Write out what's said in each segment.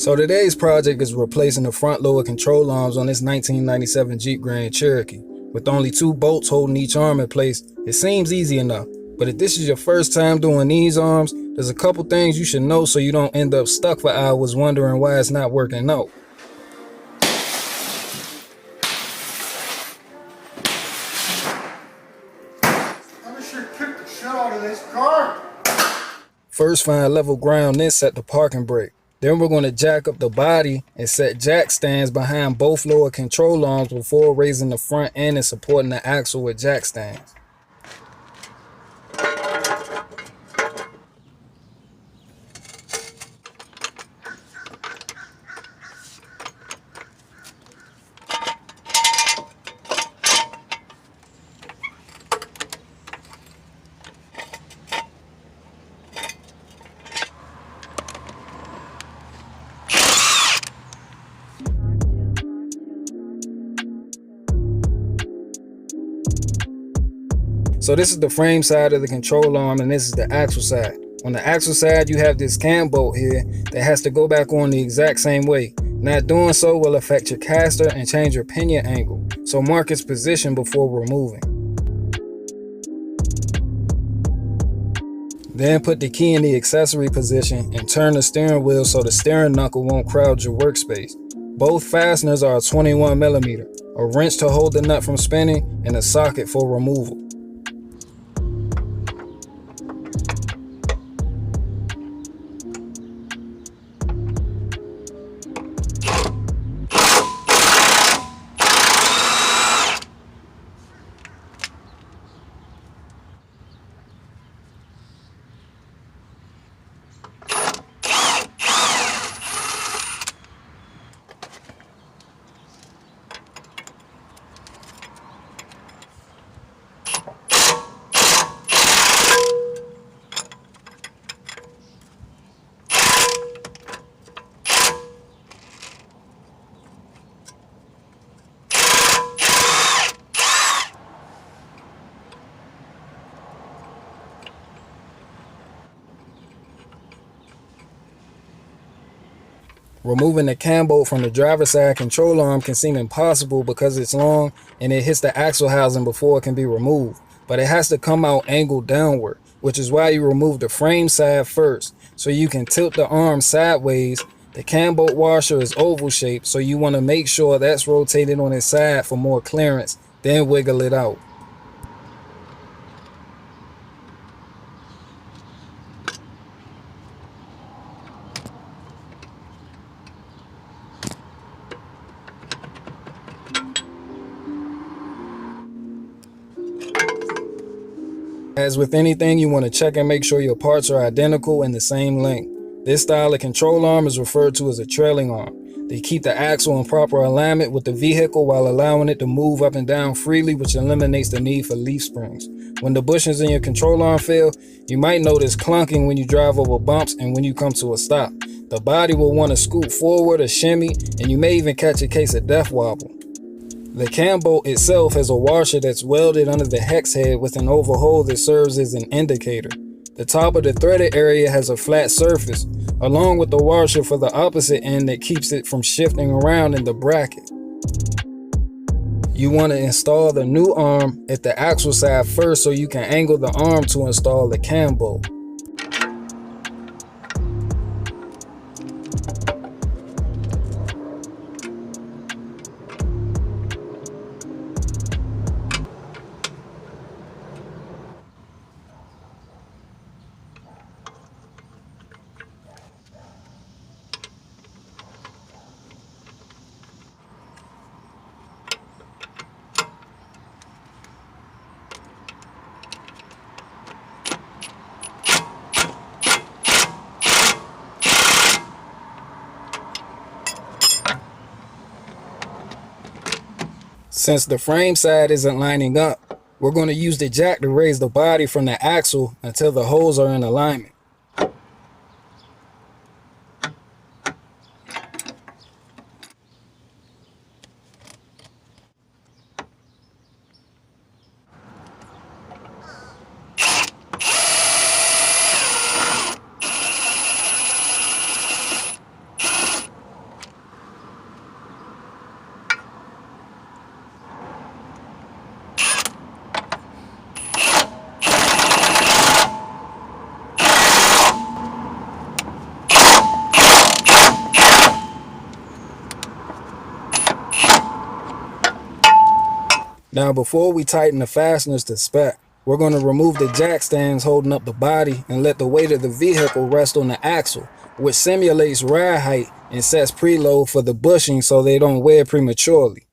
So today's project is replacing the front lower control arms on this 1997 Jeep Grand Cherokee. With only 2 bolts holding each arm in place, it seems easy enough. But if this is your first time doing these arms, there's a couple things you should know so you don't end up stuck for hours wondering why it's not working out. I sure kicked the shit out of this car. First, find level ground, then set the parking brake. Then we're going to jack up the body and set jack stands behind both lower control arms before raising the front end and supporting the axle with jack stands. So this is the frame side of the control arm and this is the axle side. On the axle side, you have this cam bolt here that has to go back on the exact same way. Not doing so will affect your caster and change your pinion angle. So mark its position before removing. Then put the key in the accessory position and turn the steering wheel so the steering knuckle won't crowd your workspace. Both fasteners are 21mm, a wrench to hold the nut from spinning, and a socket for removal. Removing the cam bolt from the driver's side control arm can seem impossible because it's long and it hits the axle housing before it can be removed. But it has to come out angled downward, which is why you remove the frame side first, so you can tilt the arm sideways. The cam bolt washer is oval shaped, so you want to make sure that's rotated on its side for more clearance, then wiggle it out. As with anything, you want to check and make sure your parts are identical and the same length. This style of control arm is referred to as a trailing arm. They keep the axle in proper alignment with the vehicle while allowing it to move up and down freely, which eliminates the need for leaf springs. When the bushings in your control arm fail, you might notice clunking when you drive over bumps and when you come to a stop. The body will want to scoot forward or shimmy, and you may even catch a case of death wobble. The cam bolt itself has a washer that's welded under the hex head with an oval hole that serves as an indicator. The top of the threaded area has a flat surface, along with the washer for the opposite end that keeps it from shifting around in the bracket. You want to install the new arm at the axle side first so you can angle the arm to install the cam bolt. Since the frame side isn't lining up, we're going to use the jack to raise the body from the axle until the holes are in alignment. Now before we tighten the fasteners to spec, we're going to remove the jack stands holding up the body and let the weight of the vehicle rest on the axle, which simulates ride height and sets preload for the bushing so they don't wear prematurely.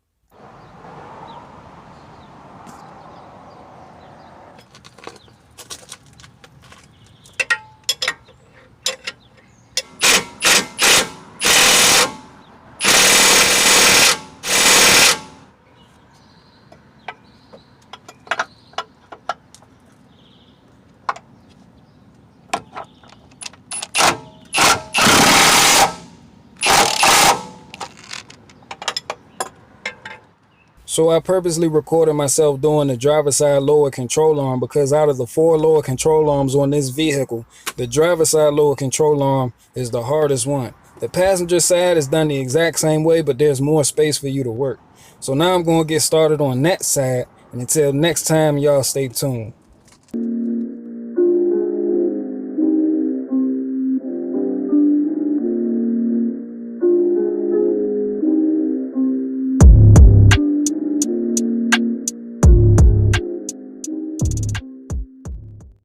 So I purposely recorded myself doing the driver's side lower control arm because out of the 4 lower control arms on this vehicle, the driver's side lower control arm is the hardest one. The passenger side is done the exact same way, but there's more space for you to work. So now I'm going to get started on that side, and until next time, y'all stay tuned.